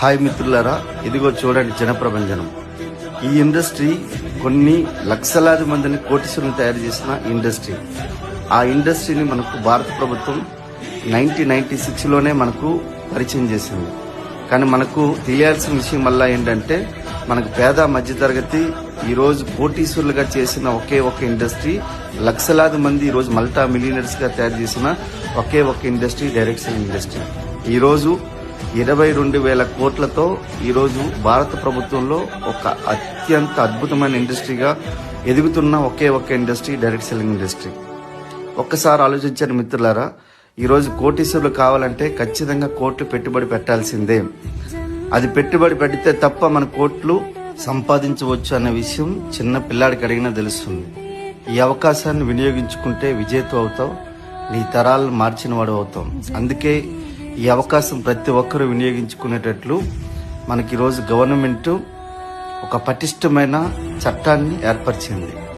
Hi మిత్రులారా, ఇదిగో చూడండి జనప్రపంచనం. ఈ ఇండస్ట్రీ కొన్ని లక్షలాది మందిని కోటీశ్వరులను తయారు చేసిన ఇండస్ట్రీ. ఆ ఇండస్ట్రీని మనకు భారత ప్రభుత్వం 1996లోనే మనకు పరిచయం చేసింది. కానీ మనకు తెలియాల్సిన విషయం వల్ల ఏంటంటే, మనకు పేద మధ్యతరగతి ఈరోజు కోటీశ్వరులుగా చేసిన ఒకే ఒక ఇండస్ట్రీ, లక్షలాది మంది ఈరోజు మల్టా మిలియనర్స్ గా తయారు చేసిన ఒకే ఒక ఇండస్ట్రీ డైరెక్ట్ సెల్లింగ్ ఇండస్ట్రీ. ఈరోజు 22,000 కోట్లతో ఈరోజు భారత ప్రభుత్వంలో ఒక అత్యంత అద్భుతమైన ఇండస్ట్రీగా ఎదుగుతున్న ఒకే ఒక ఇండస్ట్రీ డైరెక్ట్ సెల్లింగ్ ఇండస్ట్రీ. ఒక్కసారి ఆలోచించారు మిత్రులారా, ఈరోజు కోటీశ్వరులు కావాలంటే ఖచ్చితంగా కోట్లు పెట్టుబడి పెట్టాల్సిందే. అది పెట్టుబడి పెడితే తప్ప మన కోట్లు సంపాదించవచ్చు అన్న విషయం చిన్న పిల్లాడికి అడిగినా తెలుస్తుంది. ఈ అవకాశాన్ని వినియోగించుకుంటే విజేత అవుతావు, నీ తరాలను మార్చిన వాడు అవుతాం. అందుకే ఈ అవకాశం ప్రతి ఒక్కరూ వినియోగించుకునేటట్లు మనకి ఈరోజు గవర్నమెంట్ ఒక పటిష్టమైన చట్టాన్ని ఏర్పరిచింది.